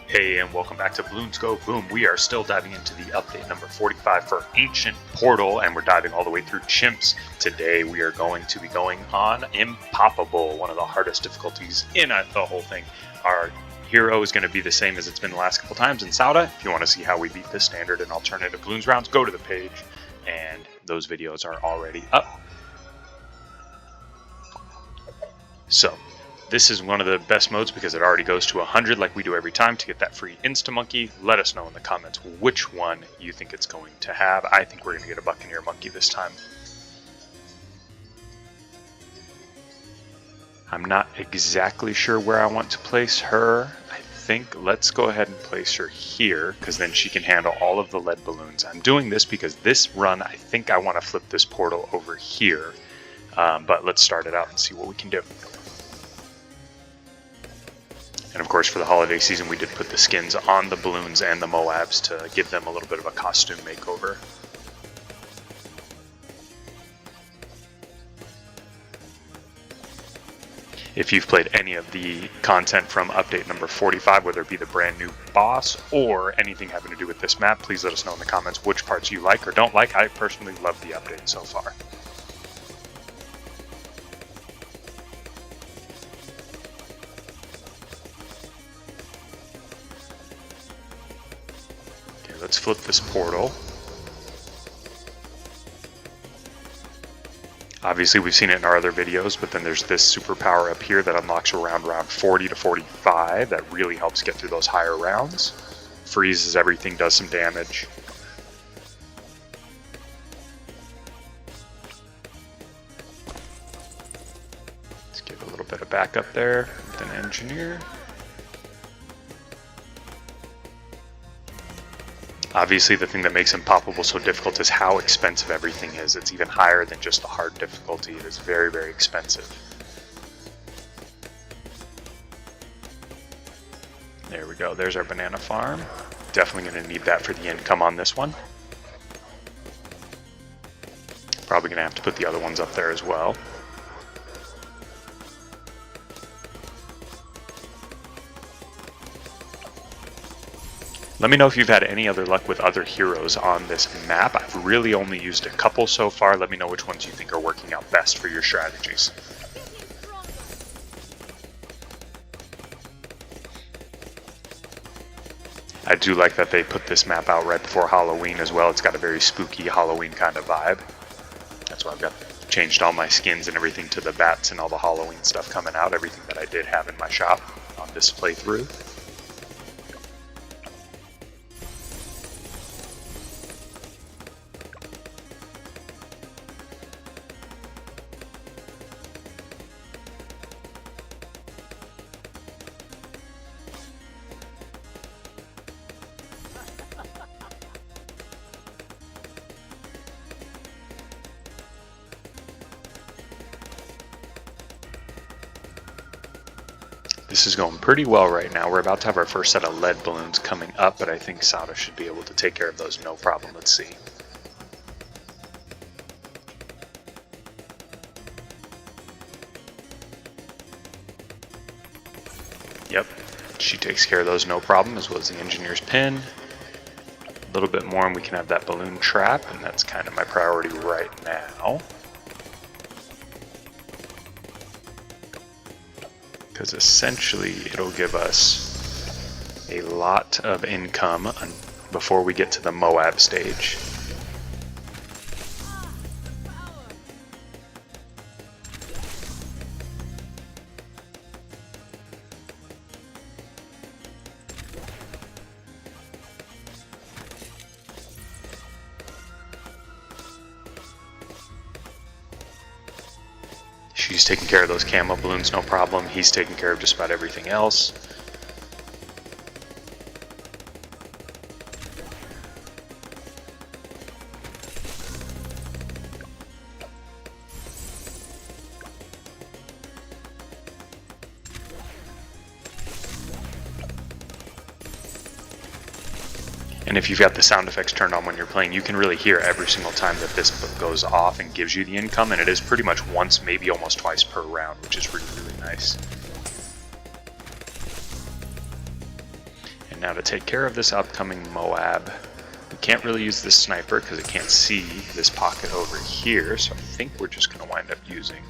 Hey, and welcome back to Bloons Go Boom. We are still diving into the update number 45 for Ancient Portal, and we're diving all the way through Chimps. Today we are going to be going on Impoppable, one of the hardest difficulties in the whole thing. Our hero is going to be the same as it's been the last couple times in Sauda. If you want to see how we beat the standard and alternative Bloons rounds, go to the page, and those videos are already up. So, this is one of the best modes because it already goes to 100 like we do every time to get that free Insta-Monkey. Let us know in the comments which one you think it's going to have. I think we're going to get a Buccaneer Monkey this time. I'm not exactly sure where I want to place her. I think let's go ahead and place her here because then she can handle all of the lead balloons. I'm doing this because this run, I think I want to flip this portal over here. But let's start it out and see what we can do. And of course, for the holiday season, we did put the skins on the balloons and the Moabs to give them a little bit of a costume makeover. If you've played any of the content from update number 45, whether it be the brand new boss or anything having to do with this map, please let us know in the comments which parts you like or don't like. I personally love the update so far. Let's flip this portal. Obviously we've seen it in our other videos, but then there's this superpower up here that unlocks around round 40 to 45 that really helps get through those higher rounds. Freezes everything, does some damage. Let's give a little bit of backup there with an engineer. Obviously, the thing that makes Impoppable so difficult is how expensive everything is. It's even higher than just the hard difficulty. It is very, very expensive. There we go. There's our banana farm. Definitely going to need that for the income on this one. Probably going to have to put the other ones up there as well. Let me know if you've had any other luck with other heroes on this map. I've really only used a couple so far. Let me know which ones you think are working out best for your strategies. I do like that they put this map out right before Halloween as well. It's got a very spooky Halloween kind of vibe. That's why I've changed all my skins and everything to the bats and all the Halloween stuff coming out. Everything that I did have in my shop on this playthrough. This is going pretty well right now. We're about to have our first set of lead balloons coming up, but I think Sauda should be able to take care of those no problem. Let's see. Yep, she takes care of those no problem, as well as the engineer's pin. A little bit more and we can have that balloon trap, and that's kind of my priority right now. Because essentially it'll give us a lot of income before we get to the Moab stage. She's taking care of those camo balloons, no problem. He's taking care of just about everything else. And if you've got the sound effects turned on when you're playing, you can really hear every single time that this goes off and gives you the income, and it is pretty much once, maybe almost twice per round, which is really, really nice. And now to take care of this upcoming Moab, we can't really use this sniper because it can't see this pocket over here, so I think we're just going to wind up using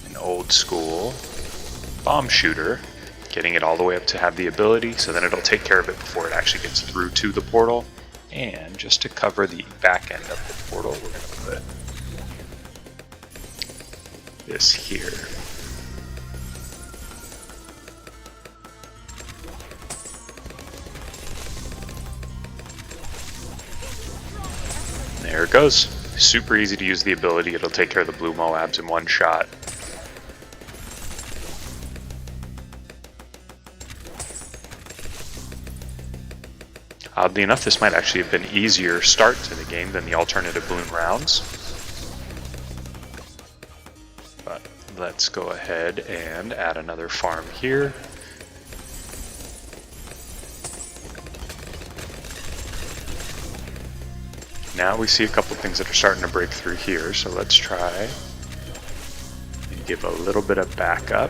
an old school bomb shooter, getting it all the way up to have the ability, so then it'll take care of it before it actually gets through to the portal. And just to cover the back end of the portal, we're going to put this here. There it goes. Super easy to use the ability. It'll take care of the blue Moabs in one shot. Oddly enough, this might actually have been easier start to the game than the alternative balloon rounds. But let's go ahead and add another farm here. Now we see a couple things that are starting to break through here, so let's try and give a little bit of backup.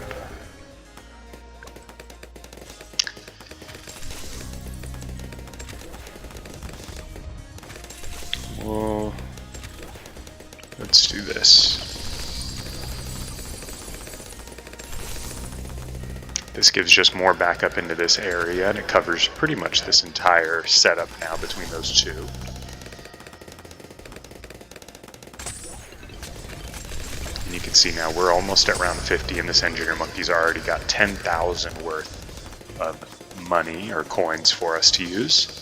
Well, let's do this. This gives just more backup into this area, and it covers pretty much this entire setup now between those two. And you can see now we're almost at round 50, and this engineer monkey's already got 10,000 worth of money or coins for us to use.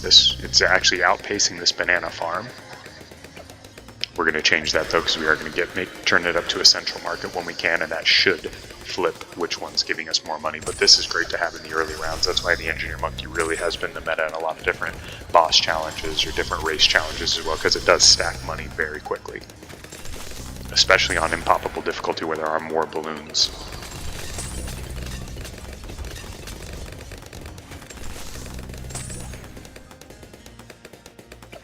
It's actually outpacing this banana farm. We're going to change that though, because we are going to turn it up to a central market when we can, and that should flip which one's giving us more money. But this is great to have in the early rounds. That's why the engineer monkey really has been the meta in a lot of different boss challenges or different race challenges as well, because it does stack money very quickly, especially on Impoppable difficulty where there are more balloons.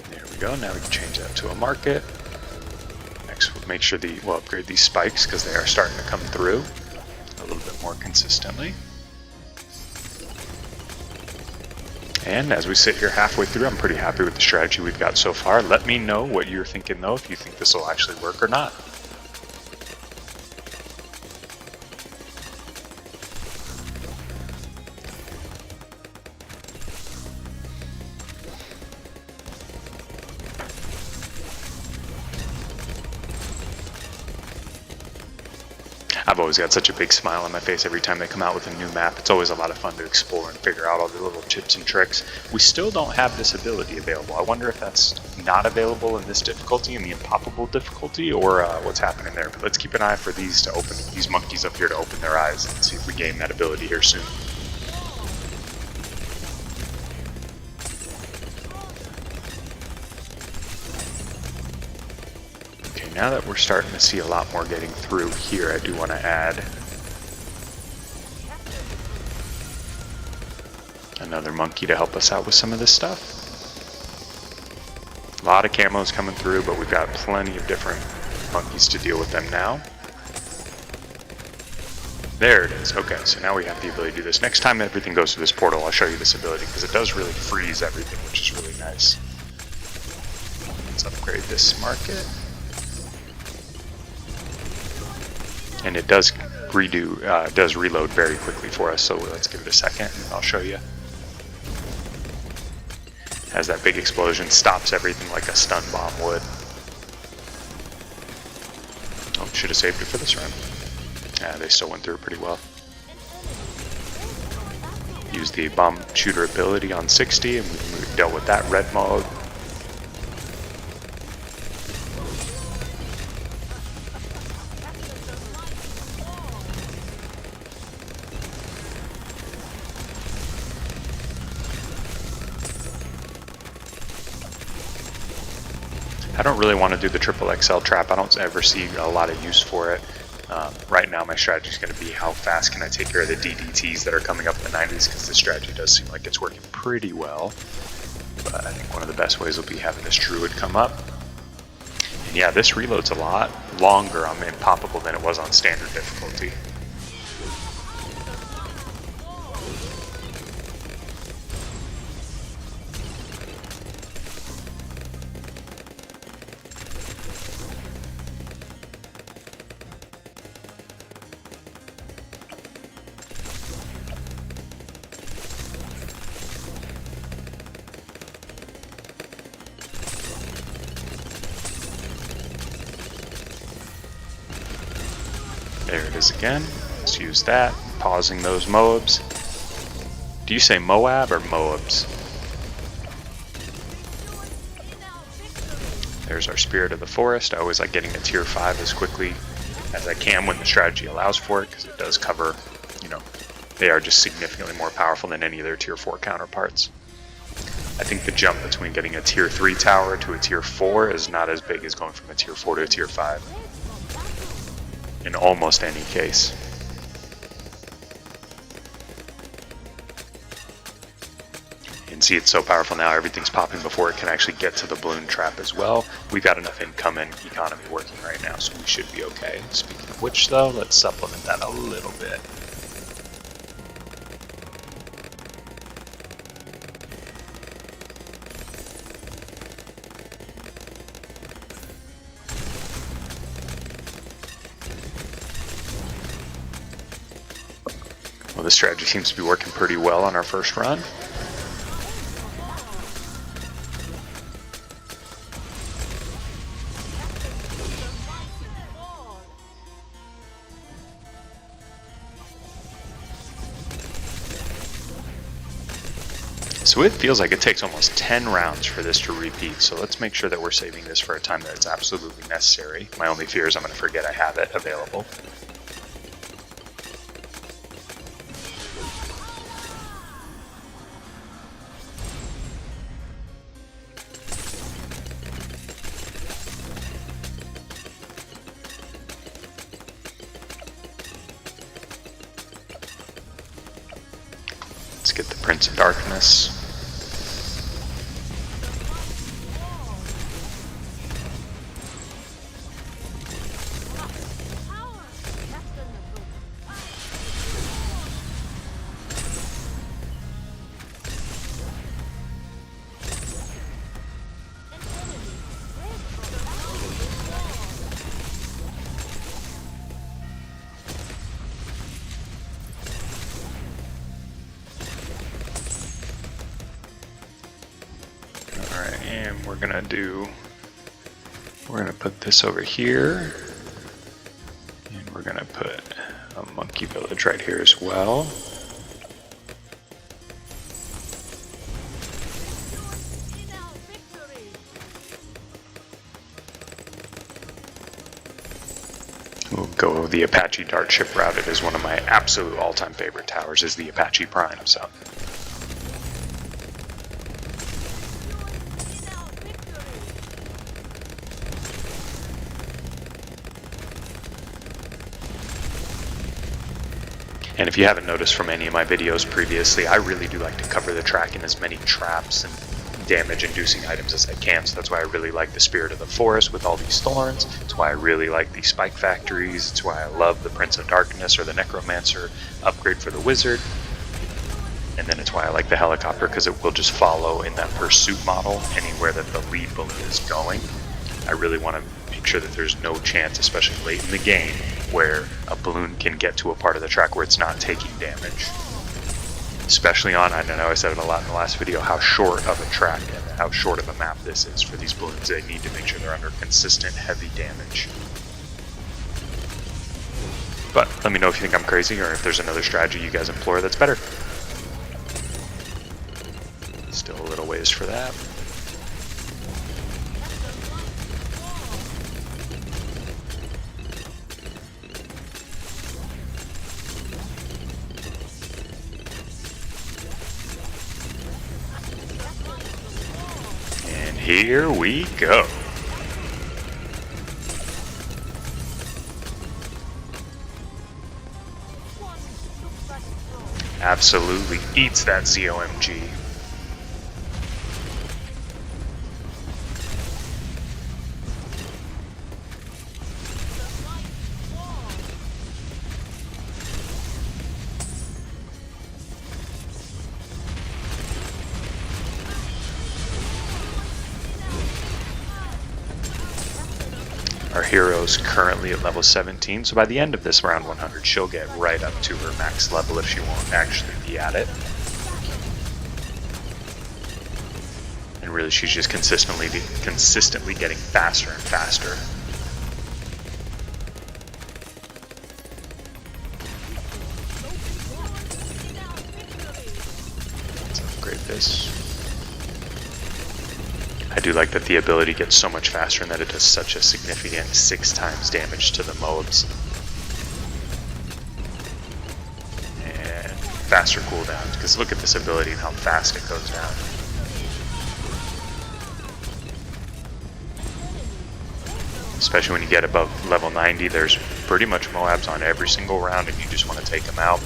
There we go. Now we can change that to a market. Next, we'll make sure we'll upgrade these spikes because they are starting to come through a little bit more consistently. And as we sit here halfway through, I'm pretty happy with the strategy we've got so far. Let me know what you're thinking though, if you think this will actually work or not. I've always got such a big smile on my face every time they come out with a new map. It's always a lot of fun to explore and figure out all the little tips and tricks. We still don't have this ability available. I wonder if that's not available in this difficulty, in the Impoppable difficulty, or what's happening there. But let's keep an eye for these to open, these monkeys up here to open their eyes, and see if we gain that ability here soon. Now that we're starting to see a lot more getting through here, I do want to add another monkey to help us out with some of this stuff. A lot of camos coming through, but we've got plenty of different monkeys to deal with them now. There it is. Okay, so now we have the ability to do this. Next time everything goes through this portal, I'll show you this ability, because it does really freeze everything, which is really nice. Let's upgrade this market. And it does reload very quickly for us, so let's give it a second and I'll show you. As that big explosion stops everything like a stun bomb would. Oh, should have saved it for this run. Yeah, they still went through it pretty well. Use the bomb shooter ability on 60, and we dealt with that red mode. I don't really want to do the triple XL trap. I don't ever see a lot of use for it. Right now my strategy is going to be how fast can I take care of the DDTs that are coming up in the 90s, because this strategy does seem like it's working pretty well. But I think one of the best ways will be having this druid come up. And yeah, this reloads a lot longer on Impoppable than it was on standard difficulty. There it is again. Let's use that. Pausing those Moabs. Do you say Moab or Moabs? There's our Spirit of the Forest. I always like getting a tier 5 as quickly as I can when the strategy allows for it, because it does cover, you know, they are just significantly more powerful than any of their tier 4 counterparts. I think the jump between getting a tier 3 tower to a tier 4 is not as big as going from a tier 4 to a tier 5 in almost any case. You can see it's so powerful now, everything's popping before it can actually get to the balloon trap as well. We've got enough income and economy working right now, so we should be okay. Speaking of which though, let's supplement that a little bit. Well, this strategy seems to be working pretty well on our first run. So it feels like it takes almost 10 rounds for this to repeat, so let's make sure that we're saving this for a time that it's absolutely necessary. My only fear is I'm going to forget I have it available. Let's get the Prince of Darkness. And we're gonna put this over here, and we're gonna put a monkey village right here as well. We'll go the Apache Dart Ship route. It is one of my absolute all-time favorite towers, is the Apache Prime. So. And if you haven't noticed from any of my videos previously, I really do like to cover the track in as many traps and damage-inducing items as I can. So that's why I really like the Spirit of the Forest with all these thorns. It's why I really like the Spike Factories. It's why I love the Prince of Darkness or the Necromancer upgrade for the Wizard. And then it's why I like the Helicopter, because it will just follow in that pursuit model anywhere that the lead balloon is going. I really want to make sure that there's no chance, especially late in the game, where a balloon can get to a part of the track where it's not taking damage. Especially on, I know I said it a lot in the last video, how short of a track and how short of a map this is for these balloons. They need to make sure they're under consistent heavy damage. But let me know if you think I'm crazy or if there's another strategy you guys employ that's better. Still a little ways for that. Here we go. Absolutely eats that ZOMG. Our hero's currently at level 17, so by the end of this round 100, she'll get right up to her max level if she won't actually be at it. And really, she's just consistently getting faster and faster. this. I do like that the ability gets so much faster and that it does such a significant 6 times damage to the mobs. And faster cooldowns, because look at this ability and how fast it goes down. Especially when you get above level 90, there's pretty much Moabs on every single round and you just want to take them out.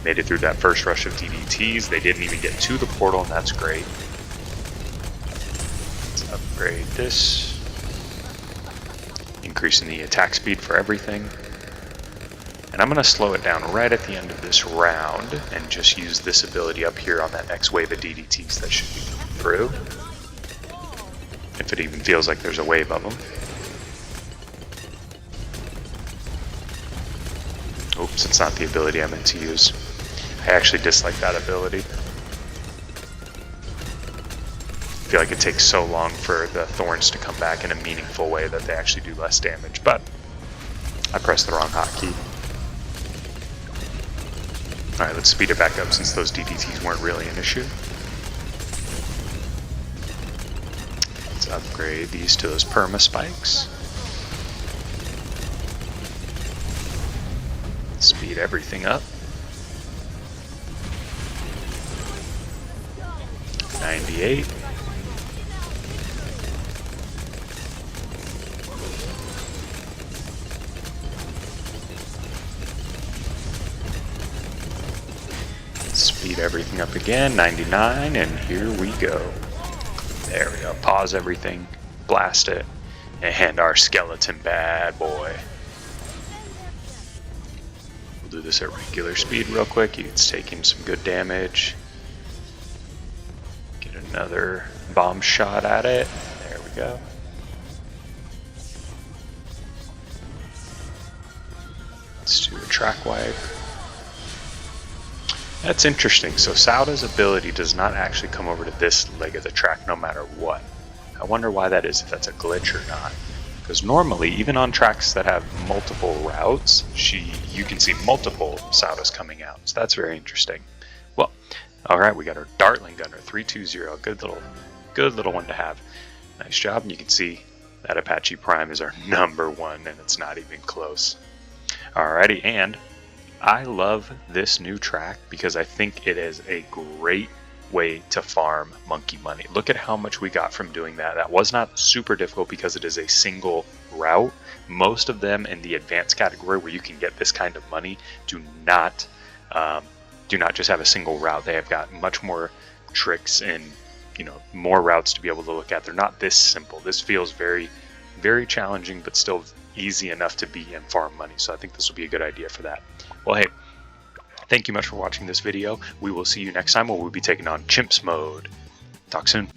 Made it through that first rush of DDTs. They didn't even get to the portal, and that's great. Let's upgrade this. Increasing the attack speed for everything. And I'm going to slow it down right at the end of this round and just use this ability up here on that next wave of DDTs that should be coming through. If it even feels like there's a wave of them. Oops, it's not the ability I meant to use. I actually dislike that ability. I feel like it takes so long for the thorns to come back in a meaningful way that they actually do less damage, but I pressed the wrong hotkey. Alright, let's speed it back up since those DDTs weren't really an issue. Let's upgrade these to those perma spikes. Speed everything up. 98. Speed everything up again. 99, and here we go. There we go. Pause everything, blast it, and our skeleton bad boy. Do this at regular speed real quick. It's taking some good damage. Get another bomb shot at it. There we go. Let's do a track wipe. That's interesting. So Sauda's ability does not actually come over to this leg of the track no matter what. I wonder why that is, if that's a glitch or not. Because normally, even on tracks that have multiple routes, you can see multiple Saudas coming out. So that's very interesting. Well, all right, we got our Dartling Gunner 320. Good little one to have. Nice job. And you can see that Apache Prime is our #1, and it's not even close. Alrighty, and I love this new track because I think it is a great way to farm monkey money. Look at how much we got from doing that. That was not super difficult because it is a single route. Most of them in the advanced category where you can get this kind of money do not just have a single route. They have got much more tricks and more routes to be able to look at. They're not this simple. This feels very, very challenging, but still easy enough to be and farm money. So I think this will be a good idea for that. Well, hey, thank you much for watching this video. We will see you next time when we'll be taking on Chimps mode. Talk soon.